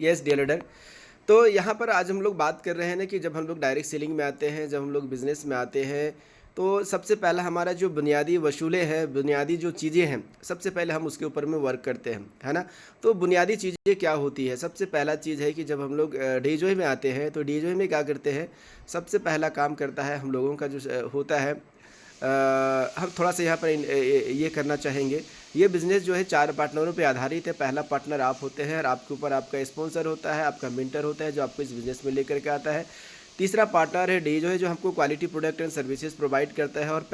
Yes dear leader. तो यहाँ पर आज हम लोग बात कर रहे हैं ना कि जब हम लोग डायरेक्ट सेलिंग में आते हैं, जब हम लोग बिज़नेस में आते हैं, तो सबसे पहला हमारा जो बुनियादी वसूले हैं, बुनियादी जो चीज़ें हैं, सबसे पहले हम उसके ऊपर में वर्क करते हैं, है ना? तो बुनियादी चीज़ें क्या होती है? सबसे पहला चीज़ है कि जब हम लोग डीजोए में आते हैं, तो डीजोए में क्या करते हैं, सबसे पहला काम करता है हम लोगों का जो होता है, हम थोड़ा-सा यहाँ पर ये करना चाहेंगे। ये बिज़नेस जो है 4 पार्टनरों पे आधारित है। पहला पार्टनर आप होते हैं और आपके ऊपर आपका स्पॉन्सर होता है, आपका मेंटर होता है जो आपको इस बिज़नेस में लेकर के आता है। तीसरा पार्टनर है डी जो है, जो हमको quality product and services provide करता है और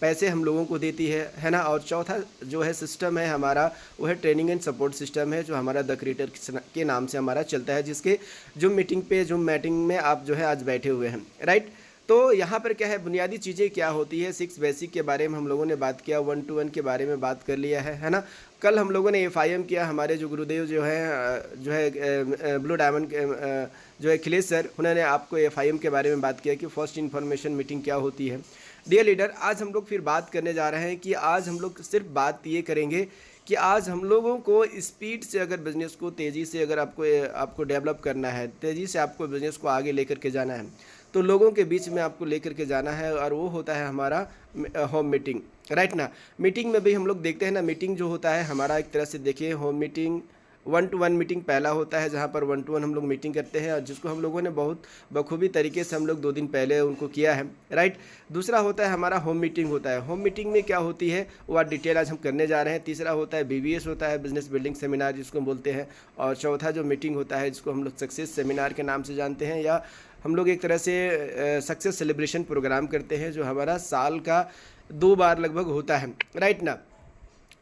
पैसे हम लोगों को देती है ना? और चौथा जो है सिस्टम है हमारा, वो है ट्रेनिंग एंड सपोर्ट सिस्टम है, जो हमारा द क्रिएटर के नाम से हमारा चलता है, जिसके ज़ूम मीटिंग में आप जो है आज बैठे हुए हैं, राइट? तो यहाँ पर क्या है, बुनियादी चीज़ें क्या होती है, 6 बेसिक के बारे में हम लोगों ने बात किया, 1 to 1 के बारे में बात कर लिया है ना? कल हम लोगों ने एफआईएम किया, हमारे जो गुरुदेव जो हैं ब्लू डायमंड के जो है अखिलेश सर, उन्होंने आपको एफआईएम के बारे में बात किया कि फर्स्ट इन्फॉर्मेशन मीटिंग क्या होती है। डियर लीडर, आज हम लोग फिर बात करने जा रहे हैं कि आज हम लोग सिर्फ बात ये करेंगे कि आज हम लोगों को स्पीड से अगर बिज़नेस को तेज़ी से अगर आपको डेवलप करना है, तेज़ी से आपको बिज़नेस को आगे लेकर के जाना है, तो लोगों के बीच में आपको लेकर के जाना है, और वो होता है हमारा होम मीटिंग, राइट ना? मीटिंग में भी हम लोग देखते हैं ना, मीटिंग जो होता है हमारा, एक तरह से देखिए, होम मीटिंग 1 to 1 मीटिंग पहला होता है, जहाँ पर 1 to 1 हम लोग मीटिंग करते हैं, और जिसको हम लोगों ने बहुत बखूबी तरीके से हम लोग 2 दिन पहले उनको किया है, राइट? दूसरा होता है हमारा होम मीटिंग होता है। होम मीटिंग में क्या होती है वो आज डिटेल आज हम करने जा रहे हैं। तीसरा होता है बीबीएस होता है, बिजनेस बिल्डिंग सेमिनार जिसको हम बोलते हैं, और चौथा जो मीटिंग होता है जिसको हम लोग सक्सेस सेमिनार के नाम से जानते हैं, या हम लोग एक तरह से सक्सेस सेलिब्रेशन प्रोग्राम करते हैं, जो हमारा साल का 2 बार लगभग होता है, राइट ना?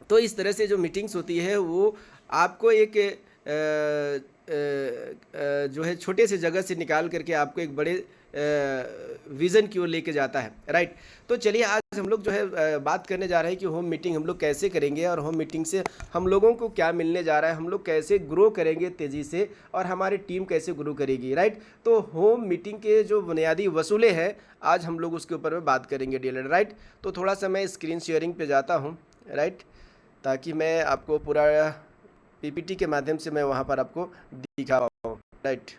तो इस तरह से जो मीटिंग्स होती है वो आपको एक जो है छोटे से जगह से निकाल करके आपको एक बड़े विज़न की ओर लेके जाता है, राइट? तो चलिए आज हम लोग जो है बात करने जा रहे हैं कि होम मीटिंग हम लोग कैसे करेंगे, और होम मीटिंग से हम लोगों को क्या मिलने जा रहा है, हम लोग कैसे ग्रो करेंगे तेज़ी से, और हमारी टीम कैसे ग्रो करेगी, राइट? तो होम मीटिंग के जो बुनियादी वसूले हैं, आज हम लोग उसके ऊपर में बात करेंगे डीलर, राइट? तो थोड़ा सा मैं स्क्रीन शेयरिंग पे जाता हूँ, राइट, ताकि मैं आपको पूरा पीपीटी के माध्यम से मैं वहाँ पर आपको दिखा पाऊँ, right?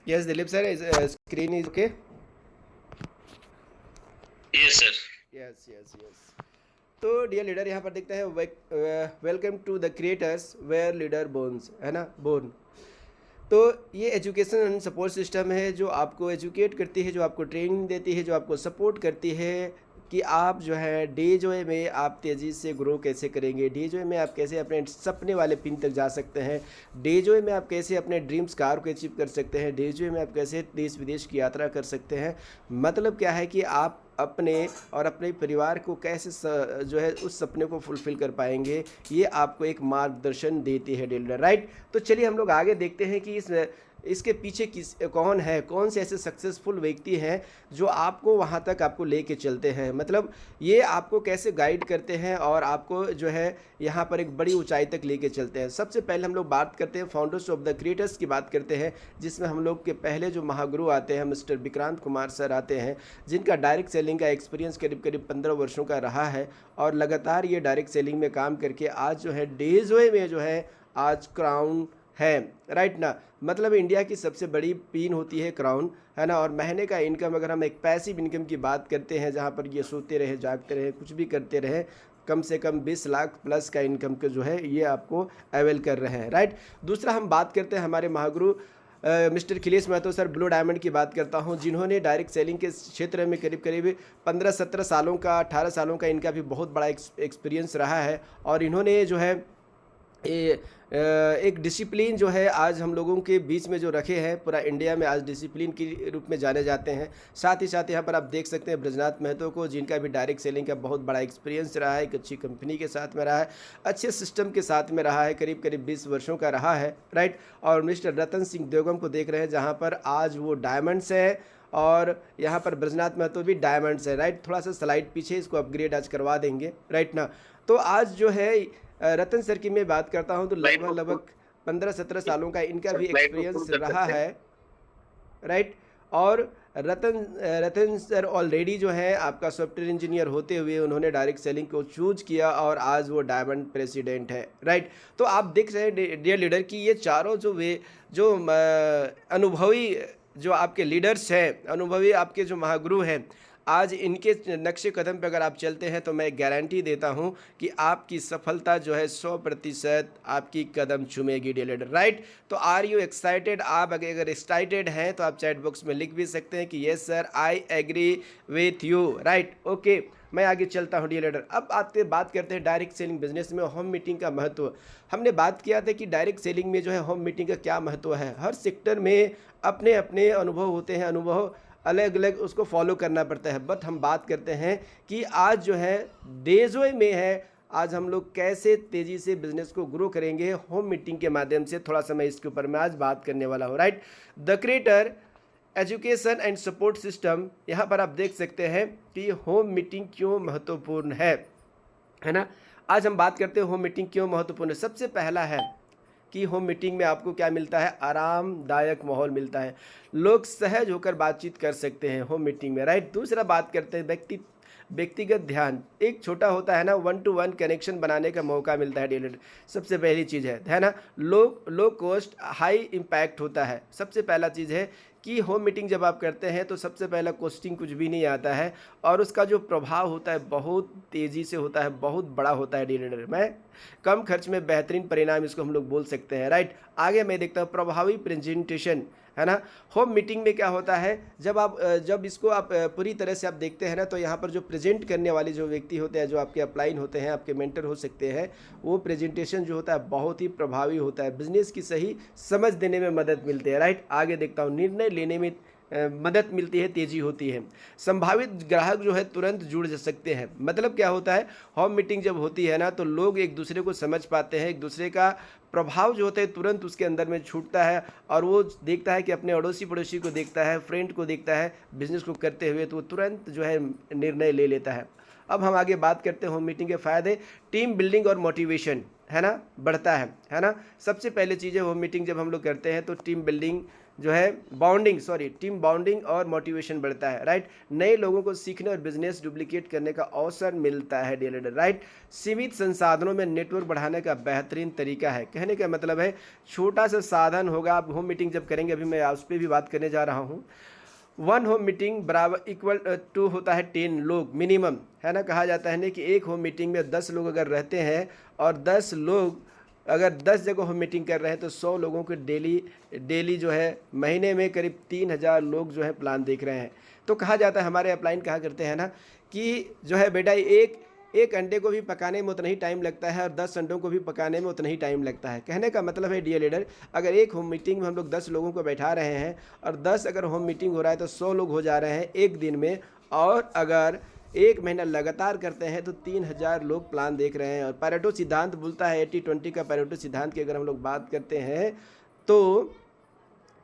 Yes Dilip sir, screen is okay? Yes sir. Yes yes yes. तो डियर लीडर, यहाँ पर देखते हैं welcome to the creators where leader bones, है ना, बोर्न। तो ये एजुकेशन एंड सपोर्ट सिस्टम है, जो आपको एजुकेट करती है, जो आपको ट्रेनिंग देती है, जो आपको सपोर्ट करती है कि आप जो है डे जो में आप तेज़ी से ग्रो कैसे करेंगे, डे जो में आप कैसे अपने सपने वाले पिन तक जा सकते हैं, डे जो में आप कैसे अपने ड्रीम्स कार को अचीव कर सकते हैं, डे जो में आप कैसे देश विदेश की यात्रा कर सकते हैं। मतलब क्या है कि आप अपने और अपने परिवार को कैसे जो है उस सपने को फुलफ़िल कर पाएंगे, ये आपको एक मार्गदर्शन देती है डीलर, राइट? तो चलिए हम लोग आगे देखते हैं कि इसके पीछे कौन है, कौन से ऐसे सक्सेसफुल व्यक्ति हैं जो आपको वहाँ तक आपको लेके चलते हैं, मतलब ये आपको कैसे गाइड करते हैं और आपको जो है यहाँ पर एक बड़ी ऊंचाई तक लेके चलते हैं। सबसे पहले हम लोग बात करते हैं फाउंडर्स ऑफ द क्रिएटर्स की बात करते हैं, जिसमें हम लोग के पहले जो महागुरु आते हैं मिस्टर विक्रांत कुमार सर आते हैं, जिनका डायरेक्ट सेलिंग का एक्सपीरियंस करीब करीब 15 वर्षों का रहा है, और लगातार ये डायरेक्ट सेलिंग में काम करके आज जो है डेजोए में जो है आज क्राउन है, राइट ना? मतलब इंडिया की सबसे बड़ी पिन होती है क्राउन, है ना? और महीने का इनकम, अगर हम एक पैसिव इनकम की बात करते हैं, जहाँ पर ये सोते रहे, जागते रहे, कुछ भी करते रहे, कम से कम 20 लाख प्लस का इनकम का जो है ये आपको अवेल कर रहे हैं, राइट? दूसरा हम बात करते हैं हमारे महागुरु mister Akhilesh Mahto sir, blue diamond की बात करता हूँ, जिन्होंने डायरेक्ट सेलिंग के क्षेत्र में करीब करीब 15-17 सालों का, 18 सालों का इनका भी बहुत बड़ा एक्सपीरियंस रहा है, और इन्होंने जो है ये एक डिसिप्लिन जो है आज हम लोगों के बीच में जो रखे हैं, पूरा इंडिया में आज डिसिप्लिन के रूप में जाने जाते हैं। साथ ही साथ यहाँ पर आप देख सकते हैं ब्रजनाथ महतो को, जिनका भी डायरेक्ट सेलिंग का बहुत बड़ा एक्सपीरियंस रहा है, एक अच्छी कंपनी के साथ में रहा है, अच्छे सिस्टम के साथ में रहा है, करीब करीब 20 वर्षों का रहा है, राइट। और मिस्टर रतन सिंह देवगम को देख रहे हैं, जहाँ पर आज वो डायमंड्स है, और यहाँ पर ब्रजनाथ महतो भी डायमंड्स है, राइट। थोड़ा सा स्लाइड पीछे, इसको अपग्रेड आज करवा देंगे, राइट ना। तो आज जो है रतन सर की मैं बात करता हूं तो लगभग 15-17 सालों का इनका भी एक्सपीरियंस रहा है, राइट। और रतन रतन सर ऑलरेडी जो है आपका सॉफ्टवेयर इंजीनियर होते हुए उन्होंने डायरेक्ट सेलिंग को चूज किया और आज वो डायमंड प्रेसिडेंट है, राइट। तो आप देख रहे हैं डियर लीडर कि ये चारों जो अनुभवी जो आपके लीडर्स हैं, अनुभवी आपके जो महागुरु हैं, आज इनके नक्शे कदम पे अगर आप चलते हैं तो मैं गारंटी देता हूं कि आपकी सफलता जो है 100% आपकी कदम चूमेगी डियर लीडर, राइट। तो आर यू एक्साइटेड? आप अगर एक्साइटेड हैं तो आप चैट बॉक्स में लिख भी सकते हैं कि yes sir I agree with you, right. Okay, मैं आगे चलता हूँ डियर लीडर। अब बात करते हैं डायरेक्ट सेलिंग बिजनेस में होम मीटिंग का महत्व। हमने बात किया था कि डायरेक्ट सेलिंग में जो है होम मीटिंग का क्या महत्व है। हर सेक्टर में अपने अपने अनुभव होते हैं, अनुभव अलग अलग उसको फॉलो करना पड़ता है। बट हम बात करते हैं कि आज जो है डेजोए में है, आज हम लोग कैसे तेज़ी से बिजनेस को ग्रो करेंगे होम मीटिंग के माध्यम से। थोड़ा सा मैं इसके ऊपर मैं आज बात करने वाला हूँ, right. The creator education and support system, यहाँ पर आप देख सकते हैं कि होम मीटिंग क्यों महत्वपूर्ण है ना। आज हम बात करते हैं होम मीटिंग क्यों महत्वपूर्ण है। सबसे पहला है कि होम मीटिंग में आपको क्या मिलता है, आरामदायक माहौल मिलता है, लोग सहज होकर बातचीत कर सकते हैं होम मीटिंग में, राइट। दूसरा बात करते हैं व्यक्तिगत ध्यान, एक छोटा होता है ना, 1 to 1 कनेक्शन बनाने का मौका मिलता है डेली। सबसे पहली चीज़ है ना। लो कॉस्ट हाई इम्पैक्ट होता है। सबसे पहला चीज़ है कि होम मीटिंग जब आप करते हैं तो सबसे पहला कॉस्टिंग कुछ भी नहीं आता है, और उसका जो प्रभाव होता है बहुत तेज़ी से होता है, बहुत बड़ा होता है डीलर में। कम खर्च में बेहतरीन परिणाम, इसको हम लोग बोल सकते हैं, राइट। आगे मैं देखता हूँ प्रभावी प्रेजेंटेशन, है ना। होम मीटिंग में क्या होता है, जब इसको आप पूरी तरह से आप देखते हैं ना, तो यहाँ पर जो प्रेजेंट करने वाले जो व्यक्ति होते हैं, जो आपके अपलाइन होते हैं, आपके मेंटर हो सकते हैं, वो प्रेजेंटेशन जो होता है बहुत ही प्रभावी होता है, बिजनेस की सही समझ देने में मदद मिलती है, राइट। आगे देखता हूँ निर्णय लेने में मदद मिलती है, तेज़ी होती है, संभावित ग्राहक जो है तुरंत जुड़ जा सकते हैं। मतलब क्या होता है, होम मीटिंग जब होती है ना तो लोग एक दूसरे को समझ पाते हैं, एक दूसरे का प्रभाव जो होता है तुरंत उसके अंदर में छूटता है, और वो देखता है कि अपने अड़ोसी पड़ोसी को देखता है, फ्रेंड को देखता है बिजनेस को करते हुए, तो वो तुरंत जो है निर्णय ले लेता है। अब हम आगे बात करते हैं होम मीटिंग के फ़ायदे। टीम बिल्डिंग और मोटिवेशन, है ना, बढ़ता है ना। सबसे पहले चीज़ है होम मीटिंग जब हम लोग करते हैं तो टीम बिल्डिंग जो है टीम बॉन्डिंग और मोटिवेशन बढ़ता है, राइट। नए लोगों को सीखने और बिजनेस डुप्लीकेट करने का अवसर मिलता है डीलर, राइट। सीमित संसाधनों में नेटवर्क बढ़ाने का बेहतरीन तरीका है। कहने का मतलब है छोटा सा साधन होगा, आप होम मीटिंग जब करेंगे, अभी मैं उस पर भी बात करने जा रहा हूँ। 1 होम मीटिंग बराबर इक्वल टू होता है 10 लोग मिनिमम, है ना। कहा जाता है ना कि एक होम मीटिंग में 10 लोग अगर रहते हैं, और 10 लोग अगर 10 जगह होम मीटिंग कर रहे हैं तो 100 लोगों के डेली जो है महीने में करीब 3000 लोग जो है प्लान देख रहे हैं। तो कहा जाता है, हमारे अपलाइन कहा करते हैं ना कि जो है बेटा एक अंडे को भी पकाने में उतना ही टाइम लगता है और 10 अंडों को भी पकाने में उतना ही टाइम लगता है। कहने का मतलब है डियर लीडर, अगर एक होम मीटिंग में हम लोग 10 लोगों को बैठा रहे हैं, और 10 अगर होम मीटिंग हो रहा है तो 100 लोग हो जा रहे हैं एक दिन में, और अगर 1 महीना लगातार करते हैं तो 3000 लोग प्लान देख रहे हैं। और पैरेटो सिद्धांत बोलता है, 80-20 का पैरेटो सिद्धांत की अगर हम लोग बात करते हैं तो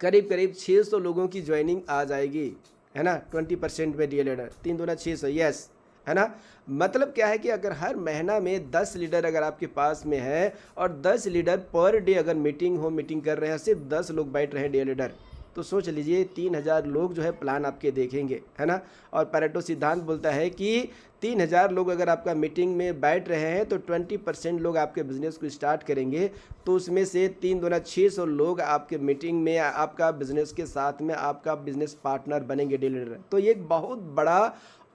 करीब करीब 600 लोगों की ज्वाइनिंग आ जाएगी, है ना। 20% में डियर लीडर, 3 दूना 600, यस, है ना। मतलब क्या है कि अगर हर महीना में 10 लीडर अगर आपके पास में है, और 10 लीडर पर डे अगर होम मीटिंग कर रहे हैं, सिर्फ 10 लोग बैठ रहे हैं डियर लीडर, तो सोच लीजिए 3000 लोग जो है प्लान आपके देखेंगे, है ना। और पैरेटो सिद्धांत बोलता है कि 3000 लोग अगर आपका मीटिंग में बैठ रहे हैं तो 20% लोग आपके बिजनेस को स्टार्ट करेंगे, तो उसमें से 3 दूना 600 लोग आपके मीटिंग में आपका बिजनेस के साथ में आपका बिजनेस पार्टनर बनेंगे डीलर। तो ये एक बहुत बड़ा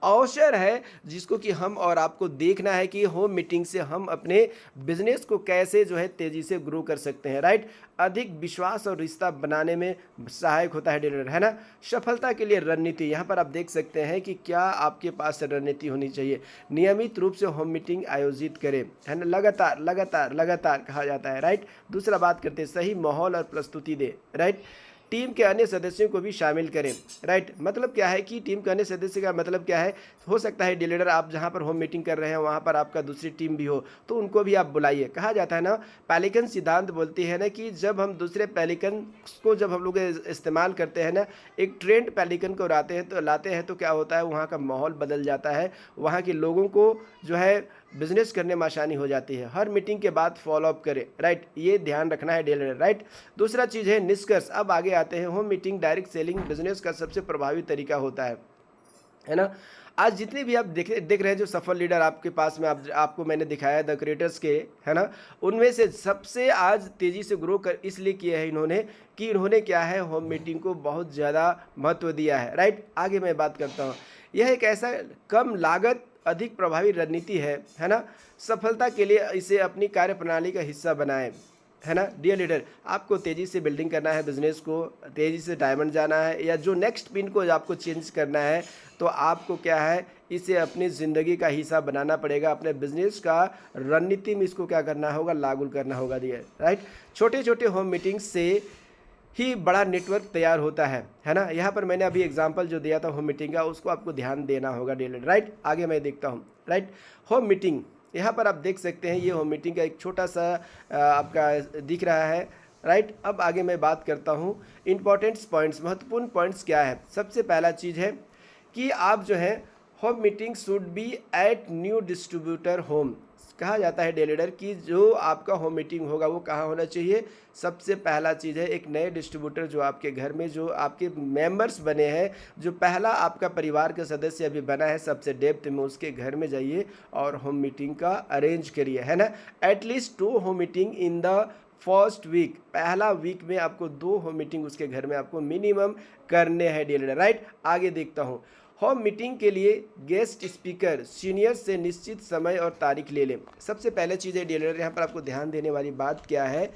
अवसर है जिसको कि हम और आपको देखना है कि होम मीटिंग से हम अपने बिजनेस को कैसे जो है तेज़ी से ग्रो कर सकते हैं, राइट। अधिक विश्वास और रिश्ता बनाने में सहायक होता है डेलीडर, है ना। सफलता के लिए रणनीति, यहाँ पर आप देख सकते हैं कि क्या आपके पास रणनीति होनी चाहिए। नियमित रूप से होम मीटिंग आयोजित करें, है ना, लगातार लगातार लगातार कहा जाता है, राइट। दूसरा बात करते हैं, सही माहौल और प्रस्तुति दे, राइट। टीम के अन्य सदस्यों को भी शामिल करें, राइट। मतलब क्या है कि टीम के अन्य सदस्य का मतलब क्या है, हो सकता है डीलर आप जहाँ पर होम मीटिंग कर रहे हैं वहाँ पर आपका दूसरी टीम भी हो, तो उनको भी आप बुलाइए। कहा जाता है ना, पेलिकन सिद्धांत बोलती है ना कि जब हम दूसरे पेलिकन को जब हम लोग इस्तेमाल करते हैं ना, एक ट्रेंड पेलिकन को लाते हैं तो क्या होता है, वहाँ का माहौल बदल जाता है, वहाँ के लोगों को जो है बिजनेस करने में आसानी हो जाती है। हर मीटिंग के बाद फॉलोअप करें, राइट, ये ध्यान रखना है डीलर, राइट। दूसरा चीज़ है निष्कर्ष। अब आगे आते हैं, home meeting direct selling business का सबसे प्रभावी तरीका होता है ना। आज जितने भी आप देख रहे हैं जो सफल लीडर आपके पास में आपको मैंने दिखाया द क्रिएटर्स के, है ना, उनमें से सबसे आज तेज़ी से ग्रो कर इसलिए किया है इन्होंने कि इन्होंने क्या है, होम मीटिंग को बहुत ज़्यादा महत्व दिया है, राइट। आगे मैं बात करता हूँ, यह एक ऐसा कम लागत अधिक प्रभावी रणनीति है ना। सफलता के लिए इसे अपनी कार्यप्रणाली का हिस्सा बनाएं, है ना। डियर लीडर, आपको तेज़ी से बिल्डिंग करना है बिजनेस को, तेज़ी से डायमंड जाना है, या जो नेक्स्ट पिन को आपको चेंज करना है, तो आपको क्या है, इसे अपनी ज़िंदगी का हिस्सा बनाना पड़ेगा। अपने बिजनेस का रणनीति में इसको क्या करना होगा, लागू करना होगा, डियर, राइट। छोटे छोटे होम मीटिंग्स से ही बड़ा नेटवर्क तैयार होता है ना। यहाँ पर मैंने अभी एग्जांपल जो दिया था होम मीटिंग का, उसको आपको ध्यान देना होगा डेली, राइट। आगे मैं देखता हूँ, राइट। होम मीटिंग, यहाँ पर आप देख सकते हैं, ये होम मीटिंग का एक छोटा सा आपका दिख रहा है, राइट। अब आगे मैं बात करता हूँ इंपॉर्टेंट पॉइंट्स, महत्वपूर्ण पॉइंट्स क्या है। सबसे पहला चीज़ है कि आप जो है home meeting should be at new distributor home. कहा जाता है डेलीडर कि जो आपका होम मीटिंग होगा वो कहाँ होना चाहिए। सबसे पहला चीज़ है, एक नए डिस्ट्रीब्यूटर जो आपके घर में जो आपके मेंबर्स बने हैं, जो पहला आपका परिवार का सदस्य अभी बना है, सबसे डेप्थ में उसके घर में जाइए और होम मीटिंग का अरेंज करिए, है ना। At least 2 home meeting in the first week, पहला वीक में आपको 2 होम मीटिंग उसके घर में आपको मिनिमम करने हैं डेलीडर, राइट। आगे देखता हूँ, होम मीटिंग के लिए गेस्ट स्पीकर सीनियर से निश्चित समय और तारीख ले लें। सबसे पहले चीज़ है डीलर, यहाँ पर आपको ध्यान देने वाली बात क्या है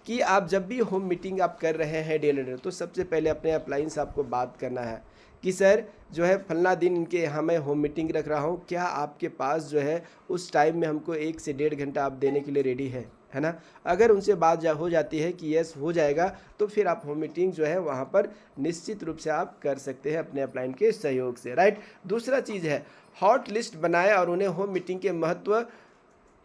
कि आप जब भी होम मीटिंग आप कर रहे हैं डीलर, तो सबसे पहले अपने अप्लाइन से आपको बात करना है कि सर जो है फलना दिन इनके यहाँ मैं होम मीटिंग रख रहा हूँ, क्या आपके पास जो है उस टाइम में हमको 1 से 1.5 घंटा आप देने के लिए रेडी है ना। अगर उनसे बात हो जाती है कि यस हो जाएगा, तो फिर आप होम मीटिंग जो है वहाँ पर निश्चित रूप से आप कर सकते हैं अपने अप्लाइन के सहयोग से, राइट। दूसरा चीज़ है हॉट लिस्ट बनाए और उन्हें होम मीटिंग के महत्व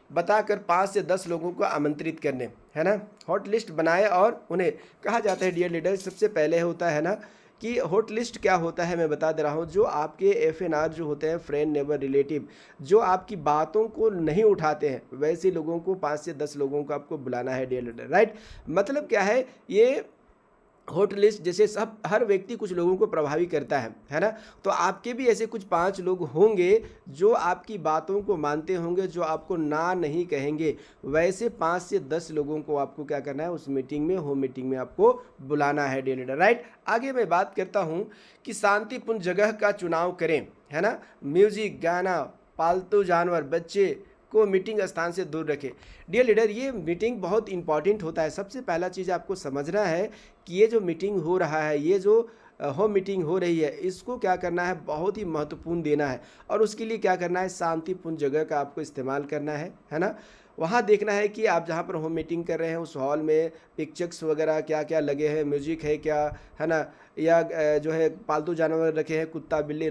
बताकर 5 से 10 लोगों को आमंत्रित करने, है ना। हॉट लिस्ट बनाए और उन्हें, कहा जाता है डियर लीडर, सबसे पहले होता है ना कि हॉट लिस्ट क्या होता है, मैं बता दे रहा हूँ। जो आपके FNR जो होते हैं, फ्रेंड नेबर रिलेटिव, जो आपकी बातों को नहीं उठाते हैं, वैसे लोगों को 5 से 10 लोगों को आपको बुलाना है डियर लीडर, राइट। मतलब क्या है, ये हॉट लिस्ट जैसे सब हर व्यक्ति कुछ लोगों को प्रभावी करता है ना। तो आपके भी ऐसे कुछ 5 लोग होंगे जो आपकी बातों को मानते होंगे, जो आपको ना नहीं कहेंगे। वैसे 5 से 10 लोगों को आपको क्या करना है, उस मीटिंग में, होम मीटिंग में आपको बुलाना है डियर लीडर, राइट। आगे मैं बात करता हूँ कि शांतिपूर्ण जगह का चुनाव करें, है ना। म्यूजिक, गाना, पालतू जानवर, बच्चे को मीटिंग स्थान से दूर रखें। डियर लीडर, ये मीटिंग बहुत इंपॉर्टेंट होता है। सबसे पहला चीज़ आपको समझना है कि ये जो मीटिंग हो रहा है, ये जो होम मीटिंग हो रही है, इसको क्या करना है, बहुत ही महत्वपूर्ण देना है। और उसके लिए क्या करना है, शांतिपूर्ण जगह का आपको इस्तेमाल करना है ना। वहाँ देखना है कि आप जहाँ पर होम मीटिंग कर रहे हैं उस हॉल में पिक्चर्स वगैरह क्या क्या लगे हैं, म्यूजिक है क्या, है ना, या जो है पालतू जानवर रखे हैं, कुत्ता बिल्ली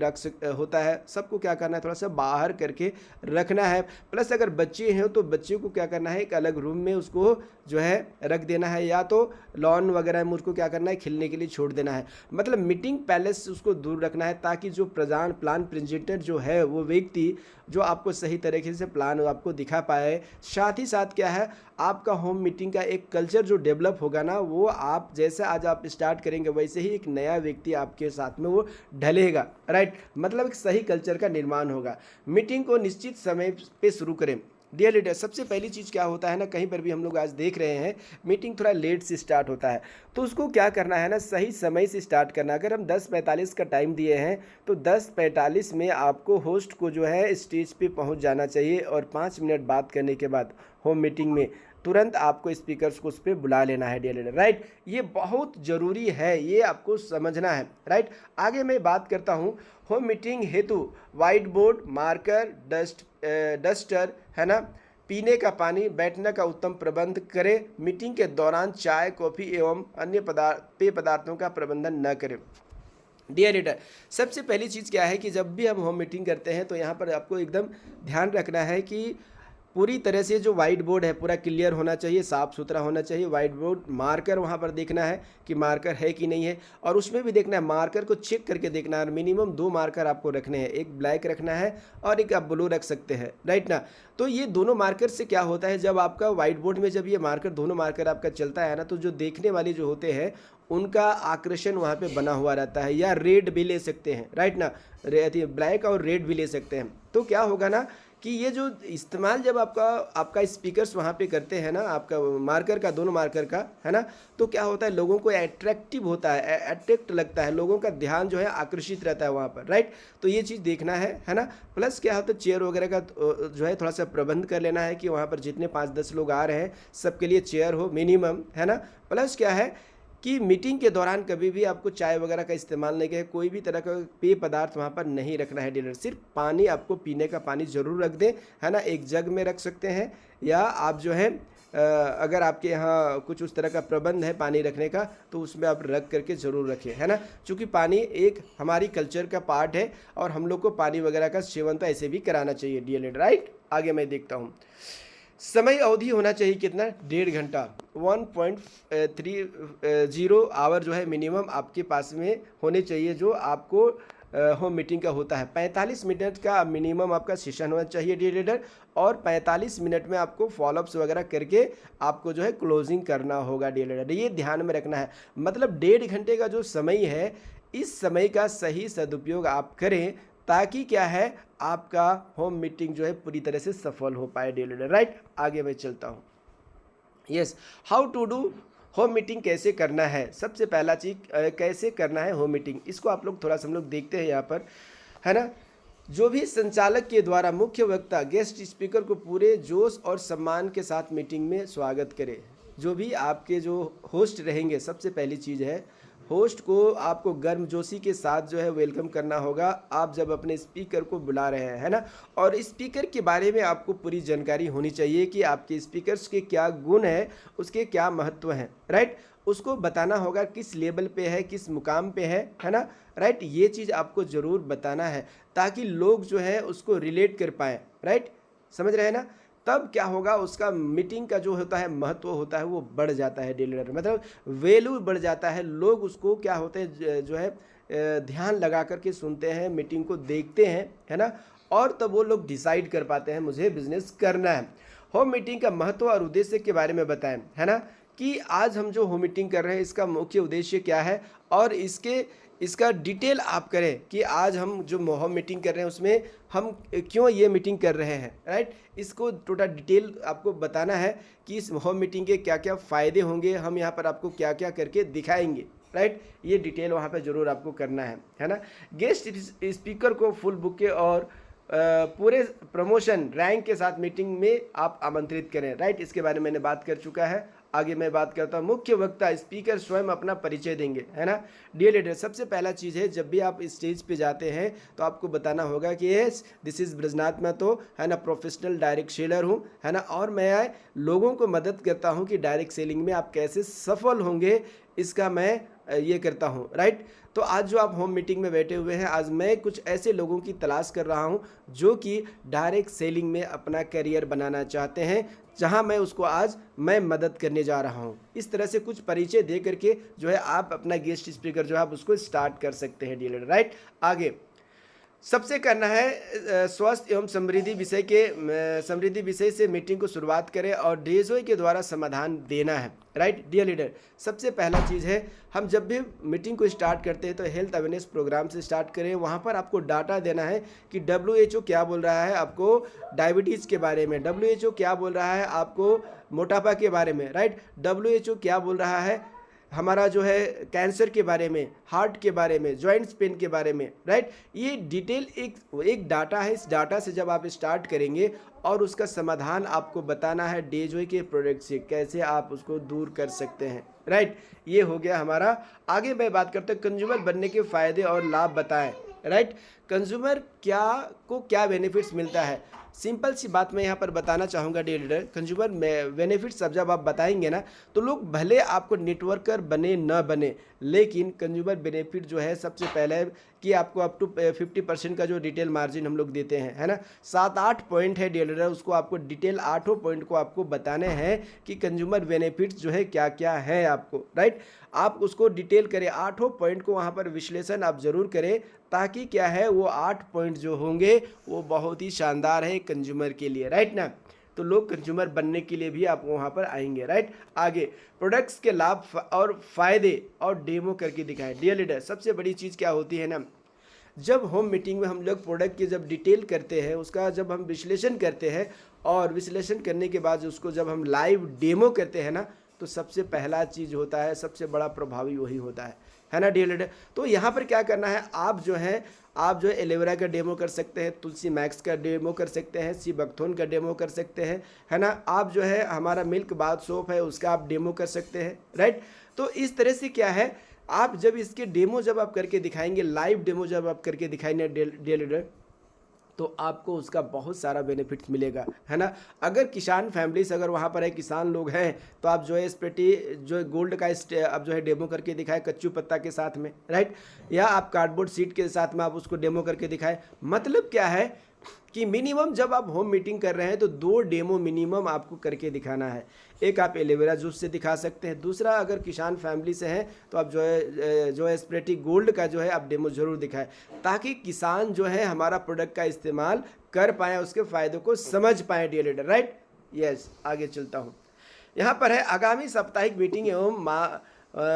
होता है, सबको क्या करना है, थोड़ा सा बाहर करके रखना है। प्लस अगर बच्चे हैं तो बच्चे को क्या करना है, एक अलग रूम में उसको जो है रख देना है, या तो लॉन वगैरह में उसको क्या करना है, खेलने के लिए छोड़ देना है। मतलब मीटिंग पैलेस से उसको दूर रखना है, ताकि जो प्लान प्रेजेंटर जो है वो व्यक्ति जो आपको सही तरीके से प्लान आपको दिखा पाए। साथ ही साथ क्या है, आपका होम मीटिंग का एक कल्चर जो डेवलप होगा ना, वो आप जैसे आज आप स्टार्ट करेंगे वैसे ही एक नया व्यक्ति आपके साथ में वो ढलेगा, राइट। मतलब एक सही कल्चर का निर्माण होगा। मीटिंग को निश्चित समय पे शुरू करें, डियर लीडर, सबसे पहली चीज़ क्या होता है ना, कहीं पर भी हम लोग आज देख रहे हैं मीटिंग थोड़ा लेट से स्टार्ट होता है, तो उसको क्या करना है ना, सही समय से स्टार्ट करना। अगर हम 10:45 का टाइम दिए हैं तो 10:45 में आपको होस्ट को जो है स्टेज पे पहुंच जाना चाहिए, और 5 मिनट बात करने के बाद होम मीटिंग में तुरंत आपको स्पीकर्स को उस पर बुला लेना है डियर लीडर, राइट। ये बहुत ज़रूरी है, ये आपको समझना है, राइट। आगे मैं बात करता हूँ होम मीटिंग हेतु वाइट बोर्ड, मार्कर, डस्टर, है ना, पीने का पानी, बैठने का उत्तम प्रबंध करें। मीटिंग के दौरान चाय, कॉफ़ी एवं अन्य पेय पदार्थों का प्रबंधन न करें। डियर रीडर, सबसे पहली चीज़ क्या है कि जब भी हम होम मीटिंग करते हैं तो यहाँ पर आपको एकदम ध्यान रखना है कि पूरी तरह से जो वाइट बोर्ड है पूरा क्लियर होना चाहिए, साफ़ सुथरा होना चाहिए वाइट बोर्ड। मार्कर वहाँ पर देखना है कि मार्कर है कि नहीं है, और उसमें भी देखना है, मार्कर को चेक करके देखना है। मिनिमम 2 मार्कर आपको रखने हैं, एक ब्लैक रखना है और एक आप ब्लू रख सकते हैं, राइट ना। तो ये दोनों मार्कर से क्या होता है, जब आपका वाइट बोर्ड में जब ये मार्कर, दोनों मार्कर आपका चलता है ना, तो जो देखने वाले जो होते हैं उनका आकर्षण वहाँ पे बना हुआ रहता है। या रेड भी ले सकते हैं, राइट ना, ब्लैक और रेड भी ले सकते हैं। तो क्या होगा ना कि ये जो इस्तेमाल जब आपका स्पीकर्स वहाँ पे करते हैं ना, आपका मार्कर का, दोनों मार्कर का, है ना, तो क्या होता है, लोगों को अट्रैक्टिव होता है, अट्रैक्ट लगता है, लोगों का ध्यान जो है आकर्षित रहता है वहाँ पर, राइट। तो ये चीज़ देखना है ना। प्लस क्या होता है, चेयर वगैरह का जो है थोड़ा सा प्रबंध कर लेना है कि वहाँ पर जितने 5-10 लोग आ रहे हैं सबके लिए चेयर हो मिनिमम, है ना। प्लस क्या है कि मीटिंग के दौरान कभी भी आपको चाय वगैरह का इस्तेमाल नहीं किया, कोई भी तरह का पेय पदार्थ वहाँ पर नहीं रखना है डीलर। सिर्फ पानी, आपको पीने का पानी ज़रूर रख दें, है ना, एक जग में रख सकते हैं, या आप जो है अगर आपके यहाँ कुछ उस तरह का प्रबंध है पानी रखने का तो उसमें आप रख करके ज़रूर रखें, है ना। क्योंकि पानी एक हमारी कल्चर का पार्ट है और हम लोग को पानी वगैरह का सेवन तो ऐसे भी कराना चाहिए डीएलएड, राइट। आगे मैं देखता हूँ, समय अवधि होना चाहिए कितना, 1.5 घंटा, 1.30 आवर जो है मिनिमम आपके पास में होने चाहिए, जो आपको होम मीटिंग का होता है। 45 मिनट का मिनिमम आपका सेशन होना चाहिए डी लीडर, और 45 मिनट में आपको फॉलोअप्स वगैरह करके आपको जो है क्लोजिंग करना होगा डी लीडर। ये ध्यान में रखना है, मतलब 1.5 घंटे का जो समय है, इस समय का सही सदुपयोग आप करें, ताकि क्या है, आपका होम मीटिंग जो है पूरी तरह से सफल हो पाए डी लीडर, राइट। आगे मैं चलता हूँ। Yes, how to do home meeting, कैसे करना है। सबसे पहला चीज़ कैसे करना है होम मीटिंग, इसको आप लोग थोड़ा सा हम लोग देखते हैं यहाँ पर, है ना। जो भी संचालक के द्वारा मुख्य वक्ता गेस्ट स्पीकर को पूरे जोश और सम्मान के साथ मीटिंग में स्वागत करे। जो भी आपके जो होस्ट रहेंगे, सबसे पहली चीज़ है, होस्ट को आपको गर्मजोशी के साथ जो है वेलकम करना होगा, आप जब अपने स्पीकर को बुला रहे हैं, है ना। और स्पीकर के बारे में आपको पूरी जानकारी होनी चाहिए कि आपके स्पीकर्स के क्या गुण हैं, उसके क्या महत्व हैं, राइट। उसको बताना होगा किस लेवल पे है, किस मुकाम पे है ना, राइट। ये चीज़ आपको ज़रूर बताना है ताकि लोग जो है उसको रिलेट कर पाएँ, राइट। समझ रहे हैं ना। तब क्या होगा, उसका मीटिंग का जो होता है महत्व होता है वो बढ़ जाता है डीलर, मतलब वैल्यू बढ़ जाता है। लोग उसको क्या होते हैं जो है ध्यान लगा करके सुनते हैं, मीटिंग को देखते हैं, है ना, और तब वो लोग डिसाइड कर पाते हैं मुझे बिजनेस करना है। होम मीटिंग का महत्व और उद्देश्य के बारे में बताएं, है ना, कि आज हम जो होम मीटिंग कर रहे हैं इसका मुख्य उद्देश्य क्या है, और इसका डिटेल आप करें कि आज हम जो होम मीटिंग कर रहे हैं उसमें हम क्यों ये मीटिंग कर रहे हैं, राइट। इसको टोटल डिटेल आपको बताना है कि इस होम मीटिंग के क्या क्या फ़ायदे होंगे, हम यहाँ पर आपको क्या क्या करके दिखाएंगे, राइट। ये डिटेल वहाँ पर ज़रूर आपको करना है ना। गेस्ट स्पीकर को फुल बुके और पूरे प्रमोशन रैंक के साथ मीटिंग में आप आमंत्रित करें, राइट। इसके बारे में मैंने बात कर चुका है। आगे मैं बात करता हूँ, मुख्य वक्ता स्पीकर स्वयं अपना परिचय देंगे, है ना। डियर लीडर, सबसे पहला चीज़ है, जब भी आप स्टेज पे जाते हैं तो आपको बताना होगा कि यस दिस इज़ ब्रजनाथ, मैं तो है ना प्रोफेशनल डायरेक्ट सेलर हूँ, है ना, और मैं लोगों को मदद करता हूँ कि डायरेक्ट सेलिंग में आप कैसे सफल होंगे, इसका मैं ये करता हूँ, राइट। तो आज जो आप होम मीटिंग में बैठे हुए हैं, आज मैं कुछ ऐसे लोगों की तलाश कर रहा हूँ जो कि डायरेक्ट सेलिंग में अपना करियर बनाना चाहते हैं, जहां मैं उसको आज मैं मदद करने जा रहा हूं। इस तरह से कुछ परिचय दे करके जो है आप अपना गेस्ट स्पीकर जो है आप उसको स्टार्ट कर सकते हैं डीलर, राइट। आगे सबसे करना है स्वस्थ एवं समृद्धि विषय से मीटिंग को शुरुआत करें और डीएसओ के द्वारा समाधान देना है। राइट डियर लीडर, सबसे पहला चीज़ है, हम जब भी मीटिंग को स्टार्ट करते हैं तो हेल्थ अवेयरनेस प्रोग्राम से स्टार्ट करें। वहाँ पर आपको डाटा देना है कि WHO क्या बोल रहा है आपको डायबिटीज़ के बारे में, WHO क्या बोल रहा है आपको मोटापा के बारे में, राइट, WHO क्या बोल रहा है हमारा जो है कैंसर के बारे में, हार्ट के बारे में, जॉइंट्स पेन के बारे में, राइट। ये डिटेल एक डाटा है। इस डाटा से जब आप स्टार्ट करेंगे और उसका समाधान आपको बताना है डेजोई के प्रोडक्ट से कैसे आप उसको दूर कर सकते हैं, राइट। ये हो गया हमारा। आगे मैं बात करते हैं कंज्यूमर बनने के फ़ायदे और लाभ बताएं, राइट। कंज्यूमर क्या बेनिफिट्स मिलता है, सिंपल सी बात मैं यहाँ पर बताना चाहूँगा डियर लीडर। कंज्यूमर बेनिफिट्स अब जब आप बताएंगे ना तो लोग भले आपको नेटवर्कर बने न बने, लेकिन कंज्यूमर बेनिफिट जो है सबसे पहले है कि आपको अप टू 50% का जो डिटेल मार्जिन हम लोग देते हैं, है ना। 7-8 पॉइंट है डियर लीडर, उसको आपको डिटेल 8 पॉइंट को आपको बताने हैं कि कंज्यूमर बेनिफिट्स जो है क्या क्या है आपको, राइट। आप उसको डिटेल करें, 8 पॉइंट को वहाँ पर विश्लेषण आप ज़रूर करें, ताकि क्या है वो 8 पॉइंट जो होंगे वो बहुत ही शानदार है कंज्यूमर के लिए, राइट ना। तो लोग कंज्यूमर बनने के लिए भी आप वहाँ पर आएंगे, राइट। आगे प्रोडक्ट्स के लाभ और फायदे और डेमो करके दिखाएं। डियर लीडर, सबसे बड़ी चीज़ क्या होती है ना, जब होम मीटिंग में हम लोग प्रोडक्ट की जब डिटेल करते हैं, उसका जब हम विश्लेषण करते हैं और विश्लेषण करने के बाद उसको जब हम लाइव डेमो करते हैं ना, तो सबसे पहला चीज़ होता है, सबसे बड़ा प्रभावी वही होता है ना डियर लीडर। तो यहाँ पर क्या करना है, आप जो है एलोवेरा का डेमो कर सकते हैं, तुलसी मैक्स का डेमो कर सकते हैं, सी बकथोन का डेमो कर सकते हैं, है ना। आप जो है हमारा मिल्क बाथ सोप है उसका आप डेमो कर सकते हैं, राइट। तो इस तरह से क्या है, आप जब इसके डेमो जब आप करके दिखाएंगे, लाइव डेमो जब आप करके दिखाएंगे डियर लीडर, तो आपको उसका बहुत सारा बेनिफिट्स मिलेगा, है ना। अगर किसान फैमिलीज अगर वहाँ पर है, किसान लोग हैं, तो आप जो है स्प्रेटी जो गोल्ड का आप जो है डेमो करके दिखाएं कच्चू पत्ता के साथ में, राइट, या आप कार्डबोर्ड सीट के साथ में आप उसको डेमो करके दिखाएं। मतलब क्या है कि मिनिमम जब आप होम मीटिंग कर रहे हैं तो 2 डेमो मिनिमम आपको करके दिखाना है। एक आप एलोवेरा जूस से दिखा सकते हैं, दूसरा अगर किसान फैमिली से हैं तो आप जो है स्प्रेटी गोल्ड का जो है आप डेमो ज़रूर दिखाएं, ताकि किसान जो है हमारा प्रोडक्ट का इस्तेमाल कर पाएँ, उसके फ़ायदों को समझ पाएँ डियर लीडर, राइट। यस, आगे चलता हूँ। यहाँ पर है आगामी साप्ताहिक मीटिंग एवं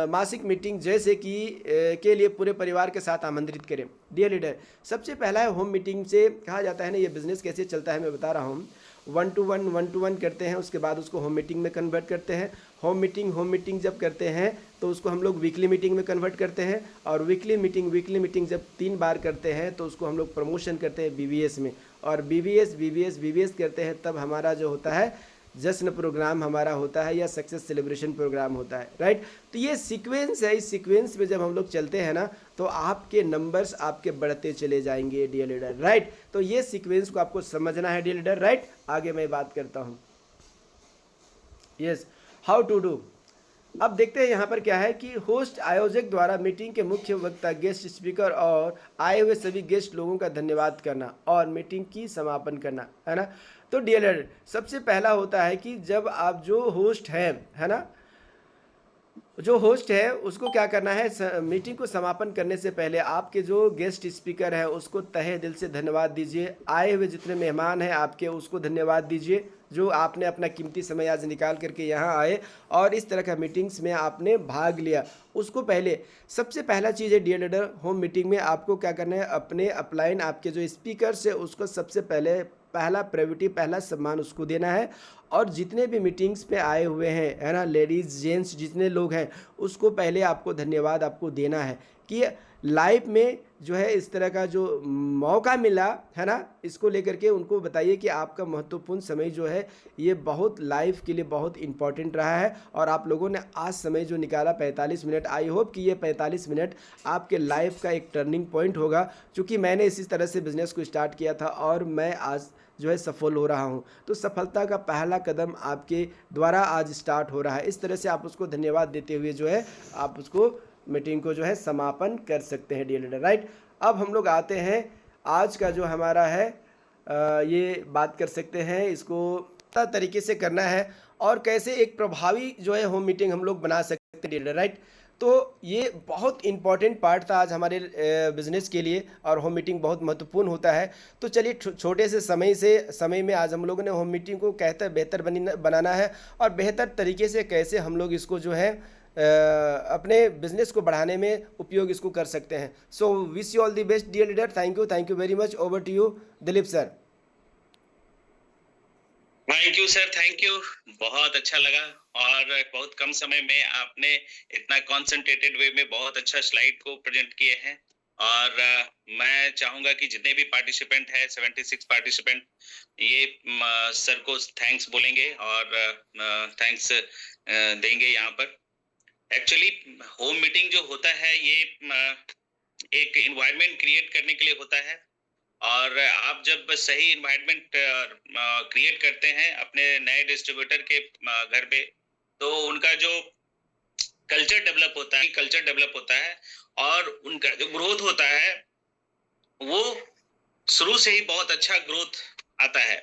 मासिक मीटिंग जैसे कि के लिए पूरे परिवार के साथ आमंत्रित करें। डियर लीडर, सबसे पहला है होम मीटिंग से कहा जाता है ना, ये बिजनेस कैसे चलता है मैं बता रहा हूँ। 1-to-1 करते हैं, उसके बाद उसको होम मीटिंग में कन्वर्ट करते हैं। होम मीटिंग जब करते हैं तो उसको हम लोग वीकली मीटिंग में कन्वर्ट करते हैं, और वीकली मीटिंग जब 3 बार करते हैं तो उसको हम लोग प्रमोशन करते हैं BBS में, और BBS करते हैं, तब हमारा जो होता है जश्न प्रोग्राम हमारा होता है या सक्सेस सेलिब्रेशन प्रोग्राम होता है, राइट। तो ये सीक्वेंस है, इस सीक्वेंस में जब हम लोग चलते हैं ना तो आपके नंबर्स आपके बढ़ते चले जाएंगे डियर लीडर, राइट। तो ये सीक्वेंस को आपको समझना है डियर लीडर, राइट। आगे मैं बात करता हूँ, यस, हाउ टू डू। अब देखते हैं यहाँ पर क्या है कि होस्ट आयोजक द्वारा मीटिंग के मुख्य वक्ता, गेस्ट स्पीकर और आए हुए सभी गेस्ट लोगों का धन्यवाद करना और मीटिंग की समापन करना, है ना। तो डियर, सबसे पहला होता है कि जब आप जो होस्ट है ना, जो होस्ट है उसको क्या करना है, मीटिंग को समापन करने से पहले आपके जो गेस्ट स्पीकर है उसको तहे दिल से धन्यवाद दीजिए। आए हुए जितने मेहमान हैं आपके, उसको धन्यवाद दीजिए जो आपने अपना कीमती समय आज निकाल करके यहाँ आए और इस तरह का मीटिंग्स में आपने भाग लिया। उसको पहले सबसे पहला चीज़ है डियर लीडर, होम मीटिंग में आपको क्या करना है, अपने अपलाइन आपके जो स्पीकर्स है उसको सबसे पहले पहला प्रायोरिटी, पहला सम्मान उसको देना है। और जितने भी मीटिंग्स पे आए हुए हैं, है ना, लेडीज़ जेंट्स जितने लोग हैं, उसको पहले आपको धन्यवाद आपको देना है कि लाइफ में जो है इस तरह का जो मौका मिला है ना, इसको लेकर के उनको बताइए कि आपका महत्वपूर्ण समय जो है ये बहुत लाइफ के लिए बहुत इम्पॉर्टेंट रहा है, और आप लोगों ने आज समय जो निकाला 45 मिनट, आई होप कि ये 45 मिनट आपके लाइफ का एक टर्निंग पॉइंट होगा। क्योंकि मैंने इसी तरह से बिज़नेस को स्टार्ट किया था और मैं आज जो है सफल हो रहा हूँ। तो सफलता का पहला कदम आपके द्वारा आज स्टार्ट हो रहा है। इस तरह से आप उसको धन्यवाद देते हुए जो है आप उसको मीटिंग को जो है समापन कर सकते हैं डियर लीडर, राइट। अब हम लोग आते हैं आज का जो हमारा है ये बात कर सकते हैं इसको किस तरीके से करना है और कैसे एक प्रभावी जो है होम मीटिंग हम लोग बना सकते हैं डियर लीडर, राइट। तो ये बहुत इम्पोर्टेंट पार्ट था आज हमारे बिज़नेस के लिए और होम मीटिंग बहुत महत्वपूर्ण होता है। तो चलिए छोटे से समय में आज हम लोगों ने होम मीटिंग को कहते बेहतर बनाना है और बेहतर तरीके से कैसे हम लोग इसको जो है अपने बिज़नेस को बढ़ाने में उपयोग इसको कर सकते हैं। So wish you all the best dear leader. Thank you very much. Over to you Dilip sir. Thank you sir, thank you. बहुत अच्छा लगा और बहुत कम समय में आपने इतना कॉन्सेंट्रेटेड वे में बहुत अच्छा स्लाइड को प्रेजेंट किए हैं। और मैं चाहूंगा कि जितने भी पार्टिसिपेंट हैं 76 पार्टिसिपेंट ये सर को थैंक्स बोलेंगे और थैंक्स देंगे यहाँ पर। एक्चुअली होम मीटिंग जो होता है ये एक इन्वायरमेंट क्रिएट करने के लिए होता है। और आप जब सही इन्वायरमेंट क्रिएट करते हैं अपने नए डिस्ट्रीब्यूटर के घर पे, तो उनका जो कल्चर डेवलप होता है और उनका जो ग्रोथ होता है वो शुरू से ही बहुत अच्छा ग्रोथ आता है।